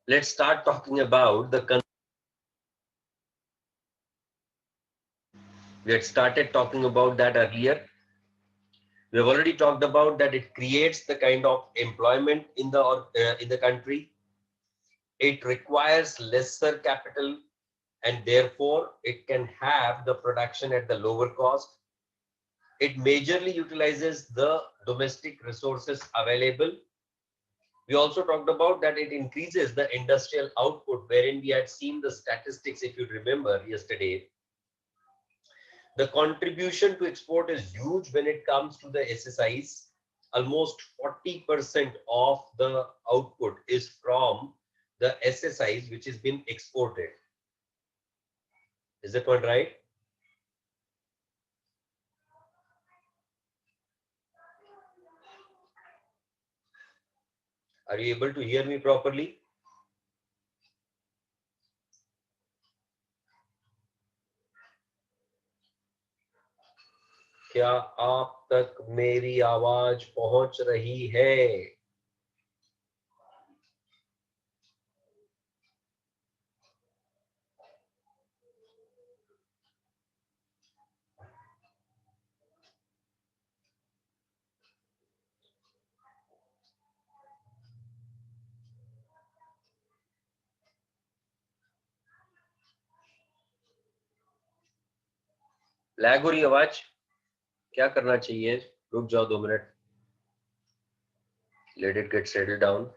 let's start talking about the. We had started talking about that earlier. We have already talked about that it creates the kind of employment in the country. It requires lesser capital and therefore it can have the production at the lower cost. It majorly utilizes the domestic resources available. We also talked about that it increases the industrial output, wherein we had seen the statistics, if you remember yesterday. The contribution to export is huge when it comes to the SSIs. Almost 40% of the output is from the SSIs, which has been exported. Is that point right? Are you able to hear me properly? क्या आप तक मेरी आवाज पहुंच रही है? Lag हो रही आवाज? क्या करना चाहिए? रुक जाओ 2 minute. Let it get settled down.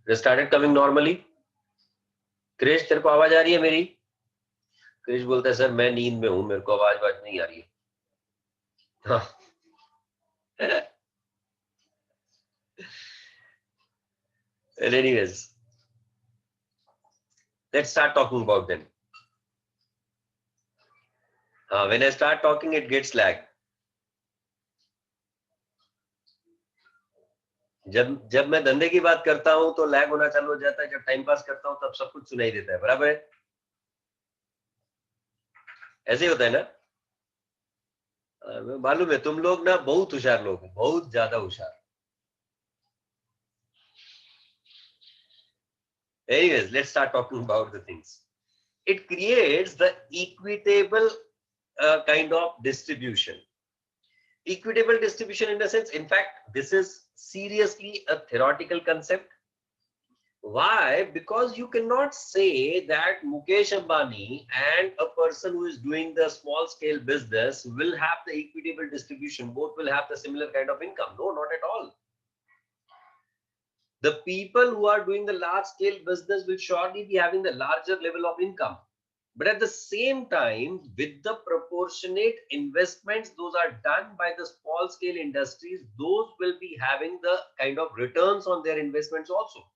It started coming normally. Krish, तेरे को आवाज आ रही है मेरी? क्रिश बोलता है सर मैं नींद में हूं, मेरे को आवाज नहीं आ रही है. हाँ. Anyways, let's start talking about them. When I start talking, it gets lag. जब मैं धंधे की बात करता हूं तो लैग होना चालू हो जाता है. जब टाइम पास करता हूं तब सब कुछ सुनाई देता है. बराबर है? ऐसे ही होता है ना? मालूम है तुम लोग ना बहुत होशियार लोग हो, बहुत ज्यादा होशियार. Anyways, let's start talking about the things. It creates the equitable kind of distribution. Equitable distribution in the sense, in fact, this is seriously a theoretical concept. Why? Because you cannot say that Mukesh Ambani and a person who is doing the small scale business will have the equitable distribution. Both will have the similar kind of income. No, not at all. The people who are doing the large scale business will surely be having the larger level of income. But at the same time, with the proportionate investments, those are done by the small scale industries, those will be having the kind of returns on their investments also.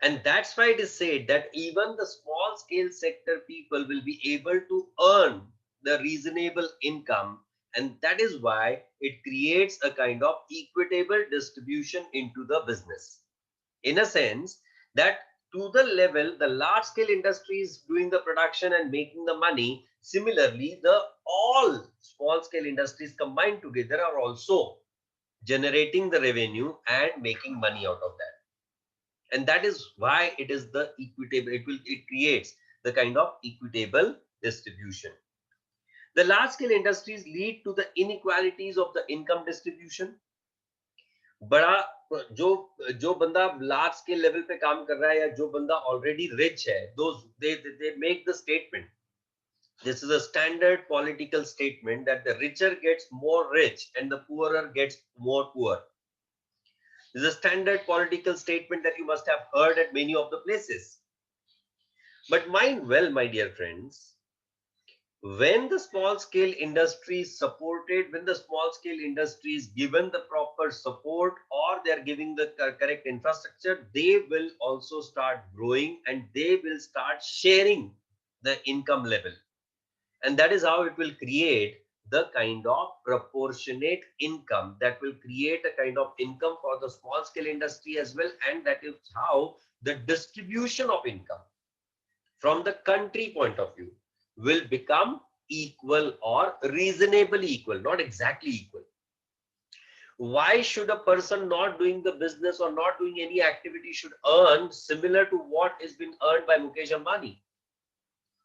And that's why it is said that even the small scale sector people will be able to earn the reasonable income. And that is why it creates a kind of equitable distribution into the business. In a sense that to the level the large scale industry is doing the production and making the money, similarly the all small scale industries combined together are also generating the revenue and making money out of that. And that is why it is the equitable, it creates the kind of equitable distribution. The large scale industries lead to the inequalities of the income distribution. बड़ा जो बंदा large scale level पे काम कर रहा है या जो बंदा ऑलरेडी रिच है, they make the statement, this is a standard political statement, that the richer gets more rich and the poorer gets more poor. This is a standard political statement that you must have heard at many of the places. But mind well, my dear friends, when the small scale industry is supported, when the small scale industry is given the proper support or they are giving the correct infrastructure, they will also start growing and they will start sharing the income level. And that is how it will create the kind of proportionate income that will create a kind of income for the small scale industry as well. And that is how the distribution of income from the country point of view will become equal or reasonably equal, not exactly equal. Why should a person not doing the business or not doing any activity should earn similar to what is been earned by Mukesh Ambani?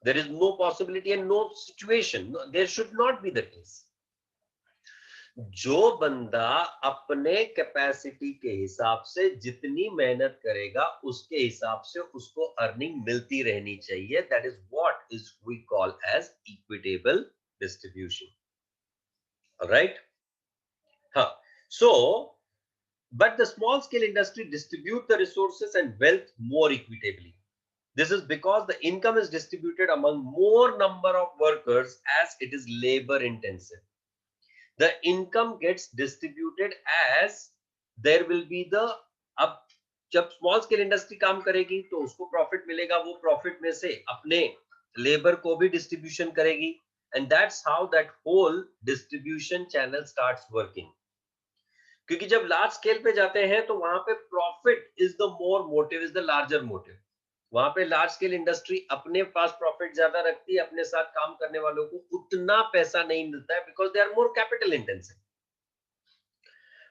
There is no possibility and no situation. No, there should not be the case. जो बंदा अपने capacity के हिसाब से जितनी मेहनत करेगा उसके हिसाब से उसको अर्निंग मिलती रहनी चाहिए. That is what is we call as equitable distribution. Right? हाँ. So, but the small scale industry distribute the resources and wealth more equitably. This is because the income is distributed among more number of workers as it is labor intensive. The income gets distributed as there will be the, अब जब small scale industry काम करेगी तो उसको profit मिलेगा, वो profit में से अपने लेबर को भी डिस्ट्रीब्यूशन करेगी. And that's how that whole distribution channel starts working. क्योंकि जब लार्ज स्केल पे जाते हैं तो वहां पे profit is the more motive, is the larger motive. वहां पे लार्ज स्केल इंडस्ट्री अपने पास प्रॉफिट ज्यादा रखती है, अपने साथ काम करने वालों को उतना पैसा नहीं मिलता है because they are more capital intensive.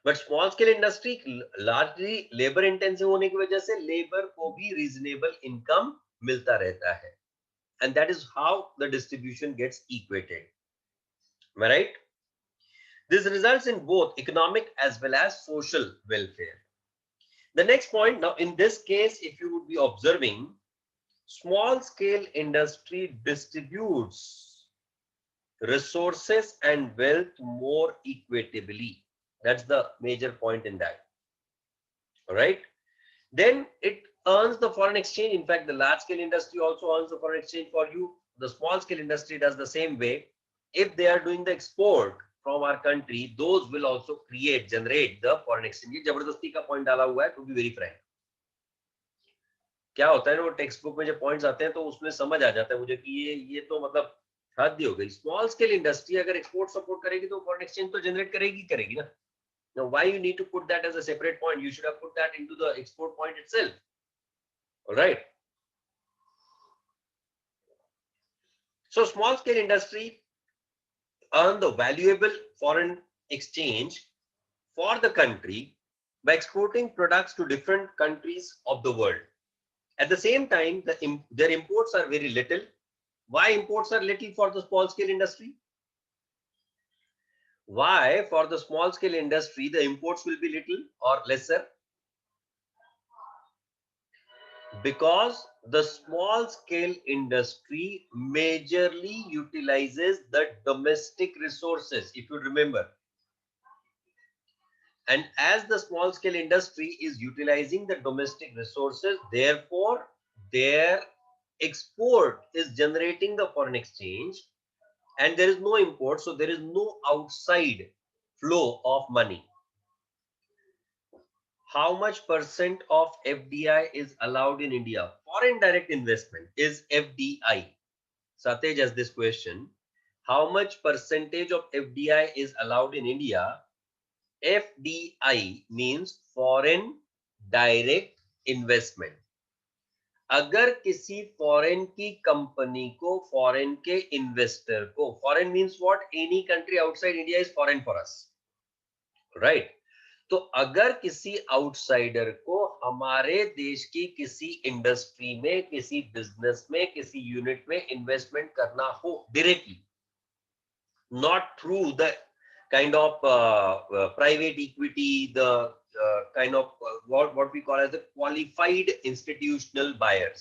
But small scale industry largely labour intensive होने की वजह से लेबर को भी रीजनेबल इनकम मिलता रहता है. And that is how the distribution gets equated. Right? This results in both economic as well as social welfare. The next point, now in this case, if you would be observing, small scale industry distributes resources and wealth more equitably. That's the major point in that. All right. Then it earns the foreign exchange. In fact, the large scale industry also earns the foreign exchange for you. The small scale industry does the same way. If they are doing the export from our country, those will also generate the foreign exchange. ये जबरदस्ती का point डाला हुआ है, to be very frank. क्या होता है ना, वो टेक्स्ट बुक में जो पॉइंट्स आते हैं तो उसमें समझ आ जाता है मुझे कि ये तो मतलब हद ही हो गई. स्मॉल स्केल इंडस्ट्री अगर एक्सपोर्ट सपोर्ट करेगी तो फॉरेन एक्सचेंज तो जनरेट करेगी ना. Now why you need to put that as a separate point? You should have put that into the export point itself. All right. So small scale industry earn the valuable foreign exchange for the country by exporting products to different countries of the world. At the same time, their imports are very little. Why imports are little for the small scale industry? Why for the small scale industry the imports will be little or lesser? Because the small scale industry majorly utilizes the domestic resources, if you remember. And as the small scale industry is utilizing the domestic resources, therefore their export is generating the foreign exchange and there is no import, so there is no outside flow of money. How much percent of FDI is allowed in India? Foreign direct investment is FDI. Satej has this question. How much percentage of FDI is allowed in India? FDI means foreign direct investment. अगर किसी foreign की company को, foreign के investor को, foreign means what? Any country outside India is foreign for us, right? तो अगर किसी outsider को हमारे देश की किसी इंडस्ट्री में, किसी बिजनेस में, किसी यूनिट में इन्वेस्टमेंट करना हो directly, not through the kind of private equity, the kind of what we call as the qualified institutional buyers,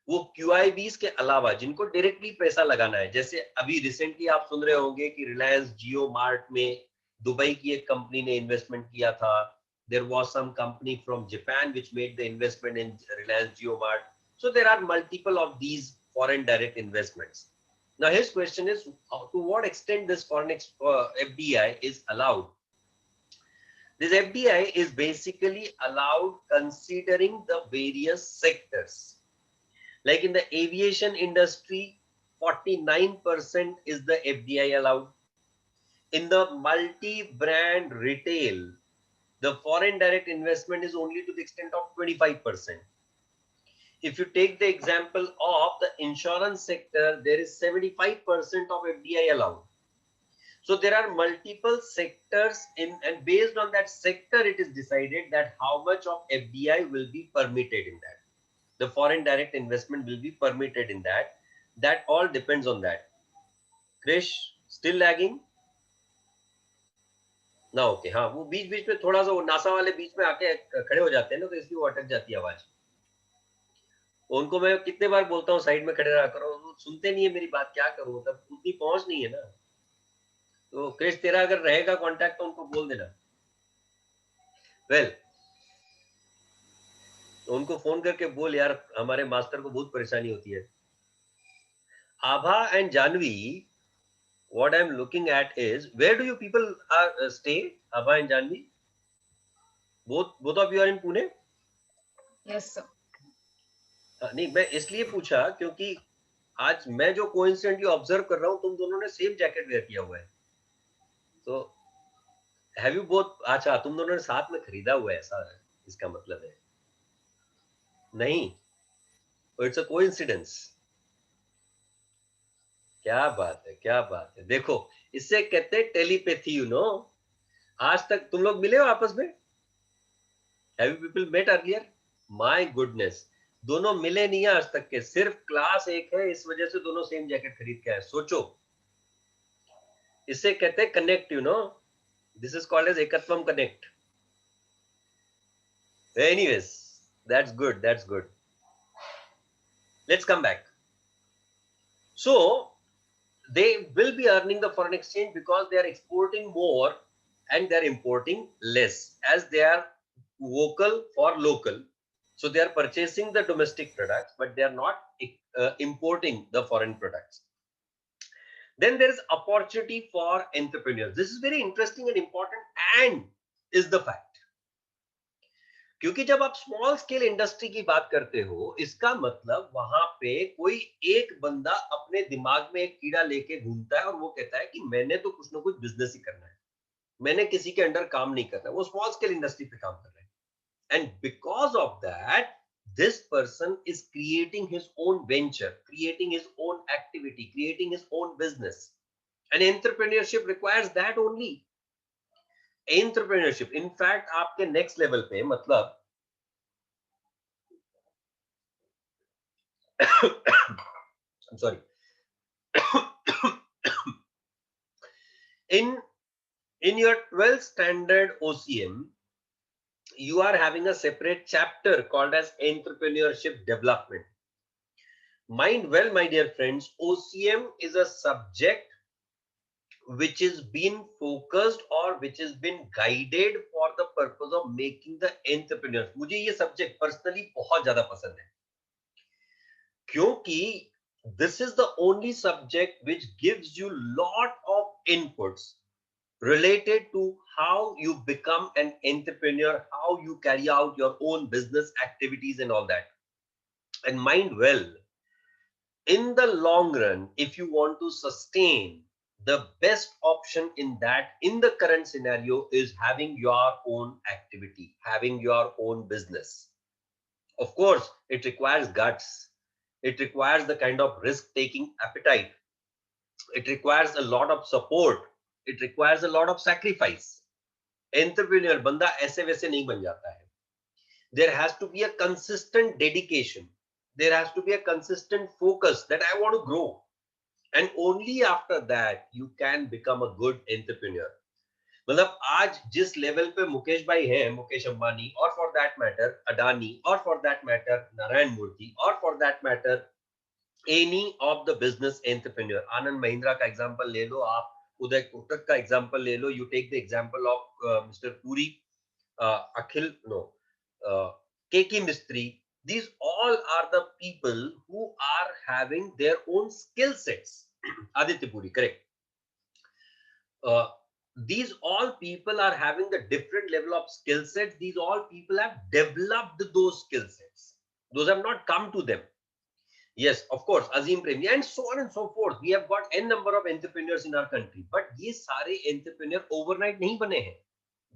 वो QIBs के अलावा जिनको डायरेक्टली पैसा लगाना है, जैसे अभी रिसेंटली आप सुन रहे होंगे कि रिलायंस जियो मार्ट में दुबई की एक कंपनी ने इन्वेस्टमेंट किया था. There was some company from Japan which made the investment in Reliance Jio Mart. So there are multiple of these foreign direct investments. Now his question is, to what extent this foreign FDI is allowed? This FDI is basically allowed considering the various sectors. Like in the aviation industry, 49% is the FDI allowed. In the multi-brand retail, the foreign direct investment is only to the extent of 25%. If you take the example of the insurance sector, there is 75% of FDI allowed. So there are multiple sectors and based on that sector, it is decided that how much of FDI will be permitted in that. The foreign direct investment will be permitted in that. That all depends on that. Krish, still lagging? ना okay हाँ वो बीच बीच में थोड़ा सा वो NASA वाले बीच में आके खड़े हो जाते हैं ना तो इसलिए वो अटक जाती है आवाज उनको मैं कितने बार बोलता हूँ साइड में खड़े रहा करो वो सुनते नहीं है मेरी बात क्या करूँ तब उतनी पहुंच नहीं है ना तो क्रिश तेरा अगर रहेगा कांटेक्ट तो उनको बोल देना वेल तो उनको फोन करके बोल यार हमारे मास्टर को बहुत परेशानी होती है Abha and Janvi what I'm looking at is where do you people are stay Abha and Janvi both of you are in Pune yes sir नहीं मैं इसलिए पूछा क्योंकि आज मैं जो कोइंसिडेंटली ऑब्जर्व कर रहा हूं तुम दोनों ने सेम जैकेट वेयर किया हुआ है तो हैव यू बोथ अच्छा तुम दोनों ने साथ में खरीदा हुआ है ऐसा है इसका मतलब है नहीं इट्स अ कोइंसिडेंस क्या बात है देखो इससे कहते हैं टेलीपैथी यू नो आज तक तुम लोग मिले हो आपस में have you people met earlier my goodness दोनों मिले नहीं है आज तक के सिर्फ क्लास एक है इस वजह से दोनों सेम जैकेट खरीद के आए सोचो इसे कहते हैं connect you know this is called as ekatvam connect anyways that's good let's come back so they will be earning the foreign exchange because they are exporting more and they are importing less as they are vocal for local. So they are purchasing the domestic products, but they are not importing the foreign products. Then there is opportunity for entrepreneurs. This is very interesting and important and is the fact. क्योंकि जब आप small scale industry की बात करते हो इसका मतलब वहां पे कोई एक बंदा अपने दिमाग में एक कीड़ा लेके घूमता है और वो कहता है कि मैंने तो कुछ ना कुछ बिजनेस ही करना है मैंने किसी के अंडर काम नहीं करना वो स्मॉल स्केल इंडस्ट्री पे काम कर रहे हैं and because of that this person is creating his own venture, creating his own activity, creating his own business. And entrepreneurship requires that only. Entrepreneurship, in fact, आपके next level पे मतलब I'm sorry. in your 12th standard OCM, you are having a separate chapter called as entrepreneurship development. Mind well, my dear friends, OCM is a subject which is been focused or which has been guided for the purpose of making the entrepreneurs. मुझे ये subject personally बहुत ज़्यादा पसंद है क्योंकि this is the only subject which gives you lot of inputs related to how you become an entrepreneur, how you carry out your own business activities and all that. And mind well, in the long run, if you want to sustain, the best option in that, in the current scenario, is having your own activity, having your own business. Of course, it requires guts. It requires the kind of risk-taking appetite. It requires a lot of support. It requires a lot of sacrifice. Entrepreneur banda aise वैसे नहीं बन जाता है. There has to be a consistent dedication. There has to be a consistent focus that I want to grow. And only after that you can become a good entrepreneur. मतलब आज जिस level पे मुकेश भाई हैं, मुकेश अंबानी, और फॉर दैट मैटर अडानी, और for that matter Narayana Murthy, और for that matter any of the business entrepreneur, Anand Mahindra का एग्जांपल ले लो आप, उदय कोटक का एग्जांपल ले लो, you take the example of mister Puri, Akhil no, Keki Mistry. These all are the people who are having their own skill sets. Aditya Puri, correct. These all people are having the different level of skill sets. These all people have developed those skill sets. Those have not come to them. Yes, of course, Azim Premji, and so on and so forth. We have got n number of entrepreneurs in our country, but ये सारे entrepreneur overnight नहीं बने हैं.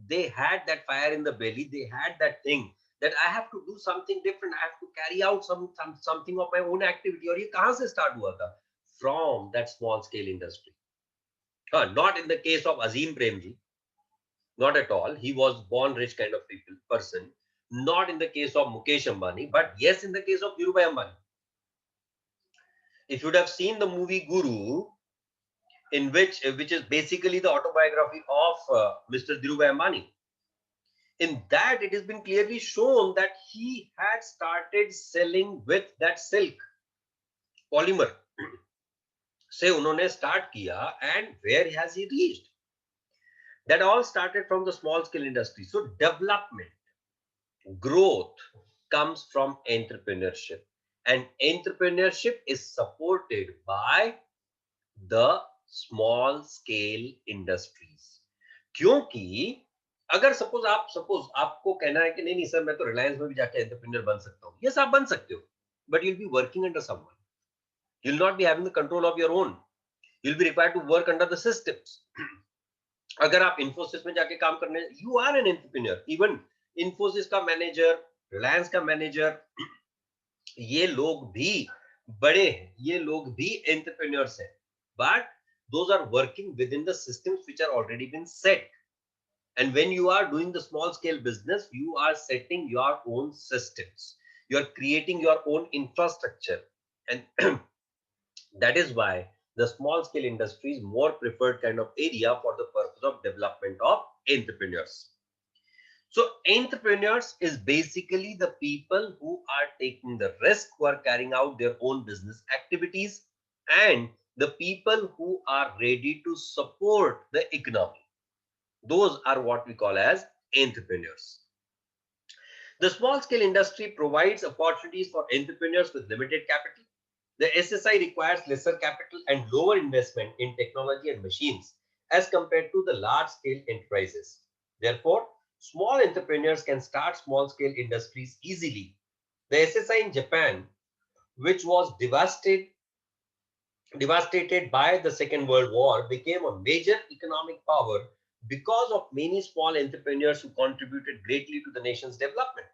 They had that fire in the belly. They had that thing that I have to do something different. I have to carry out something of my own activity. और ये कहाँ से start हुआ था? From that small scale industry. Not in the case of Azim Premji, not at all. He was born rich kind of person. Not in the case of Mukesh Ambani, but yes, in the case of Dhirubhai Ambani. If you would have seen the movie Guru, in which is basically the autobiography of Mr. Dhirubhai Ambani, in that it has been clearly shown that he had started selling with that silk polymer से उन्होंने start किया, and where has he reached? That all started from the small scale industry. So development, growth comes from entrepreneurship, and entrepreneurship is supported by the small scale industries. क्योंकि अगर suppose आपको कहना है कि नहीं नहीं सर मैं तो रिलायंस में भी जाके एंटरप्रेन्योर बन सकता हूँ, यस आप बन सकते हो, but you'll be working under someone. You'll not be having the control of your own. You'll be required to work under the systems. अगर आप इंफोसिस में जाके काम करने, you are an entrepreneur. Even Infosys का मैनेजर, रिलायंस का मैनेजर, ये लोग भी बड़े हैं, ये लोग भी एंटरप्रेन्योर्स हैं, but those are working within the systems which are already been set. And when you are doing the small scale business, you are setting your own systems, you are creating your own infrastructure, and that is why the small scale industry is more preferred kind of area for the purpose of development of entrepreneurs. So entrepreneurs is basically the people who are taking the risk, who are carrying out their own business activities, and the people who are ready to support the economy. Those are what we call as entrepreneurs. The small scale industry provides opportunities for entrepreneurs with limited capital. The SSI requires lesser capital and lower investment in technology and machines as compared to the large scale enterprises. Therefore, small entrepreneurs can start small scale industries easily. The SSI in Japan, which was devastated by the Second World War, became a major economic power because of many small entrepreneurs who contributed greatly to the nation's development.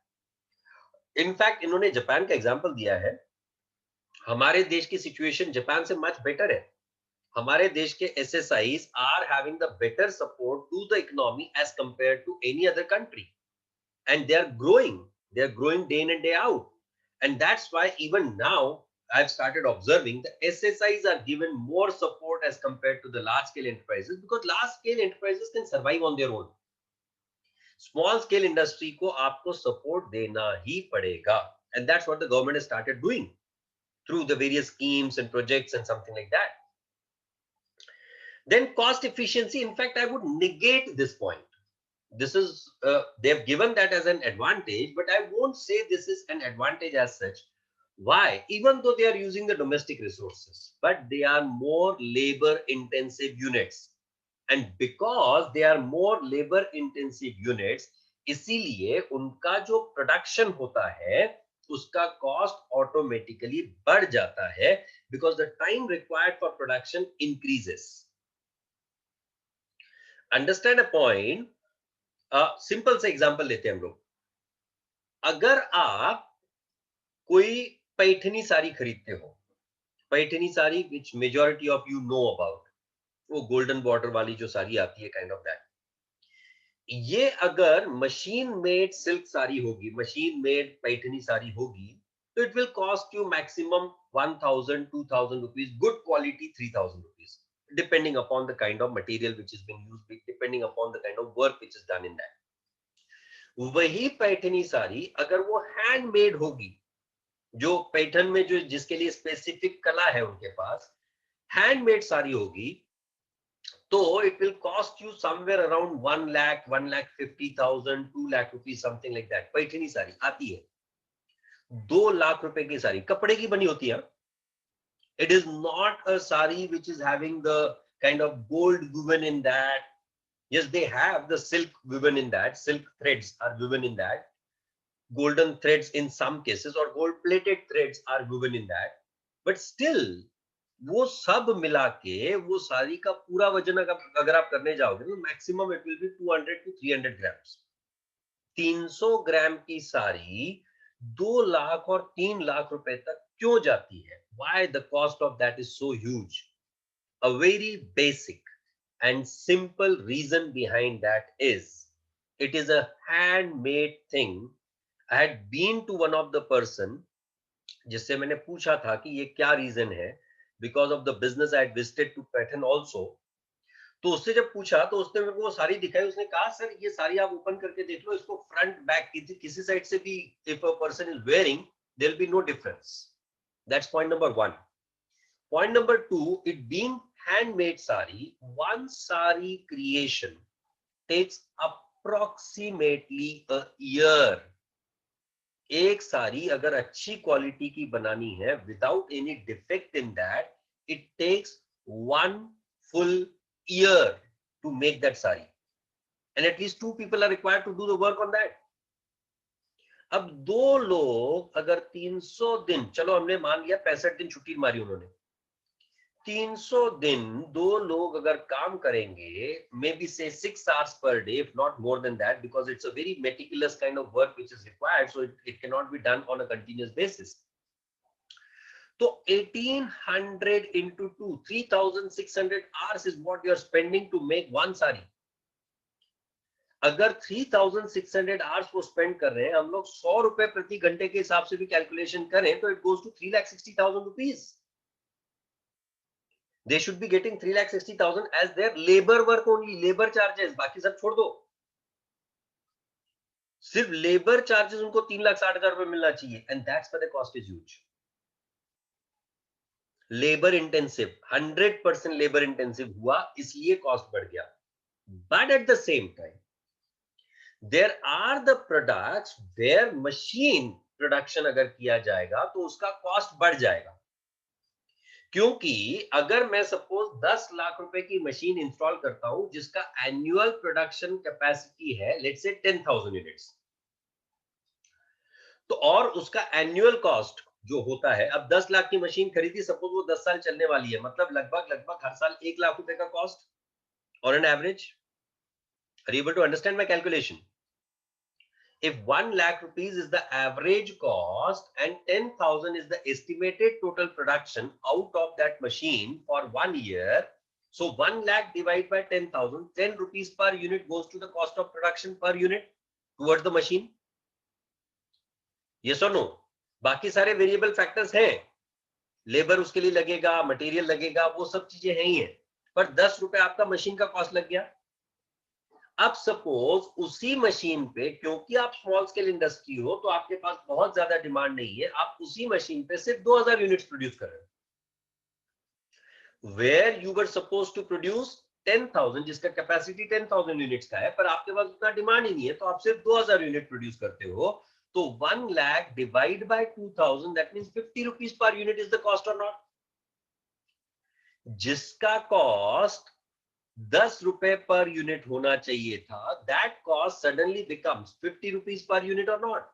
In fact, इन्होंने Japan का example दिया है. हमारे देश की situation Japan से much better है. हमारे देश के SSIs are having the better support to the economy as compared to any other country, and they are growing day in and day out. And that's why even now I've started observing the SSIs are given more support as compared to the large scale enterprises, because large scale enterprises can survive on their own. Small scale industry को आपको support देना ही पड़ेगा, and that's what the government has started doing through the various schemes and projects and something like that. Then cost efficiency, in fact I would negate this point. This is they've given that as an advantage, but I won't say this is an advantage as such. Why? Even though they are using the domestic resources, but they are more labor intensive units, and because they are more labor intensive units, इसीलिए उनका जो production होता है उसका cost automatically बढ़ जाता है, because the time required for production increases. Understand a point? Simple से एग्जांपल लेते हैं हम लोग. अगर आप कोई पैठनी साड़ी खरीदते हो, Paithani sari which majority of you know about, वो गोल्डन बॉर्डर वाली जो साड़ी आती है, काइंड ऑफ दैट. ये अगर मशीन मेड सिल्क साड़ी होगी, मशीन मेड पैठनी साड़ी होगी, तो it will cost you maximum 1000 2000 rupees, good quality 3000 rupees, depending upon the kind of material which is being used, depending upon the kind of work which is done in that. वही पैठनी साड़ी अगर वो handmade होगी, जो पैठन में जो जिसके लिए specific कला है उनके पास, हैंडमेड साड़ी होगी, तो it will cost you somewhere around 1 lakh 1,50,000 2 lakh rupees, something like that. Paithani sari आती है 2 लाख रुपए की साड़ी, कपड़े की बनी होती है. It is not a sari which is having the kind of gold woven in that. Yes, they have the silk woven in that, silk threads are woven in that, golden threads in some cases, or gold plated threads are woven in that. But still वो सब मिला के वो सारी का पूरा वजन अगर आप करने जाओगे तो maximum it will be 200 to 300 grams. 300 ग्राम की सारी 2 लाख और 3 लाख रुपए तक क्यों जाती है? Why the cost of that is so huge? A very basic and simple reason behind that is it is a handmade thing. I had been to one of the person जिससे मैंने पूछा था कि ये क्या रीजन है, because of the business I visited to pattern also. तो उससे जब पूछा तो उसने मेरे को वो सारी दिखाई, उसने कहा सर ये सारी आप ओपन करके देख लो, इसको फ्रंट बैक किसी साइड से भी if a person is wearing there will be no difference. That's point number one. Point number two, इट बीइंग handmade sari, one sari creation takes approximately a year। एक साड़ी अगर अच्छी क्वालिटी की बनानी है without any defect in that, it takes 1 full year to make that sari, and at least 2 people are required to do the work on that. अब दो लोग अगर 300 दिन, चलो हमने मान लिया 65 दिन छुट्टी मारी उन्होंने, 300 दिन दो लोग अगर काम करेंगे, मे बी से 6 hours per day, if not more than that, because it's a very meticulous kind of work which is required, so it cannot be done on a continuous basis। तो 1800 into 2, 3600 hours is what you are spending to make one sari। अगर 3600 hours वो spend कर रहे हैं, हम लोग 100 रुपए प्रति घंटे के हिसाब से भी कैलकुलेशन करें तो it goes to 3,60,000 rupees। They should be getting 3,60,000 as their labor work only, labor charges, बाकी सब छोड़ दो, सिर्फ लेबर चार्जेस उनको 3,60,000 रुपए मिलना चाहिए, and that's why the cost is huge. Labour intensive, 100% labour intensive हुआ, इसलिए कॉस्ट बढ़ गया। But at the same time there are the products where machine production अगर किया जाएगा तो उसका कॉस्ट बढ़ जाएगा, क्योंकि अगर मैं सपोज 10 लाख रुपए की मशीन इंस्टॉल करता हूं जिसका एनुअल प्रोडक्शन कैपेसिटी है लेट्स से 10,000 यूनिट्स, तो और उसका एनुअल कॉस्ट जो होता है, अब 10 लाख की मशीन खरीदी, सपोज वो 10 साल चलने वाली है, मतलब लगभग लगभग हर साल 1 लाख रुपए का कॉस्ट और an average. Are you able to understand my calculation? If 1 lakh rupees is the average cost and 10,000 is the estimated total production out of that machine for 1 year, so 1 lakh divided by 10,000, 10 rupees per unit goes to the cost of production per unit towards the machine। Yes or no? बाकी सारे variable factors हैं, labour उसके लिए लगेगा, material लगेगा, वो सब चीजें हैं ही है, पर 10 रुपए आपका मशीन का कॉस्ट लग गया। अब सपोज उसी मशीन पे, क्योंकि आप स्मॉल स्केल इंडस्ट्री हो तो आपके पास बहुत ज्यादा डिमांड नहीं है, आप उसी मशीन पे सिर्फ 2000 यूनिट्स प्रोड्यूस कर रहे हो, where you were suppose to produce 10,000, जिसका कैपेसिटी 10,000 यूनिट्स का है, पर आपके पास उतना डिमांड ही नहीं है, तो आप सिर्फ 2000 यूनिट प्रोड्यूस करते हो। तो 1 lakh divide by 2000, that means 50 rupees per unit is the cost or not? जिसका कॉस्ट 10 रुपए पर यूनिट होना चाहिए था, that cost suddenly becomes 50 rupees per unit or not?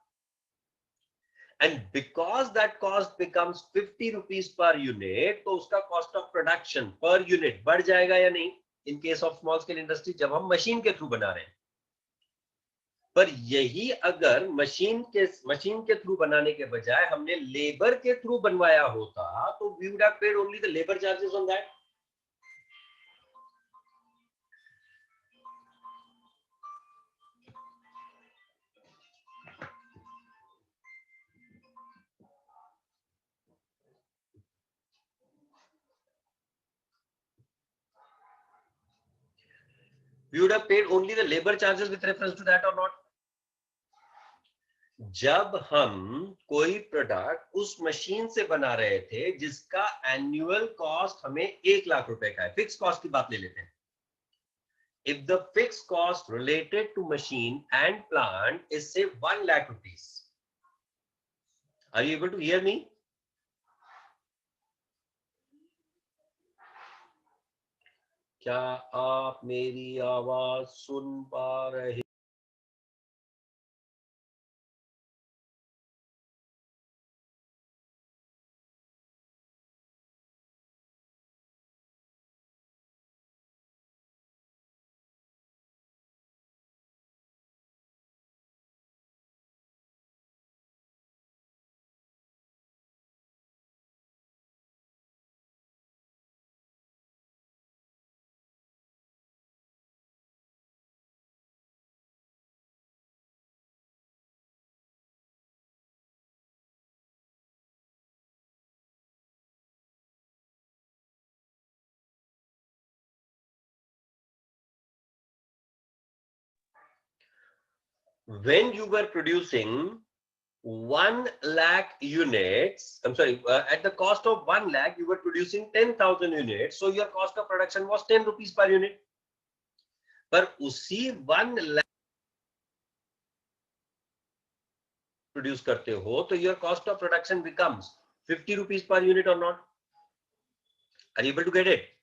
And because that cost becomes 50 rupees per unit, तो उसका cost of production per unit बढ़ जाएगा या नहीं, in case of small scale industry, जब हम मशीन के थ्रू बना रहे हैं। पर यही अगर मशीन के थ्रू बनाने के बजाय हमने लेबर के थ्रू बनवाया होता तो we would have paid only the labour charges on that. We would have paid only the labor charges with reference to that or not? जब हम कोई प्रोडक्ट उस मशीन से बना रहे थे जिसका एनुअल कॉस्ट हमें 1 लाख रुपए का है, फिक्स कॉस्ट की बात ले लेते हैं। If the fix cost related to machine and plant is say 1 lakh rupees, are you able to hear me? क्या आप मेरी आवाज सुन पा रहे? when you were producing 1 lakh units, I'm sorry, at the cost of 1 lakh, you were producing 10,000 units. So your cost of production was 10 rupees per unit. पर उसी 1 lakh produce करते हो, तो your cost of production becomes 50 rupees per unit or not? Are you able to get it?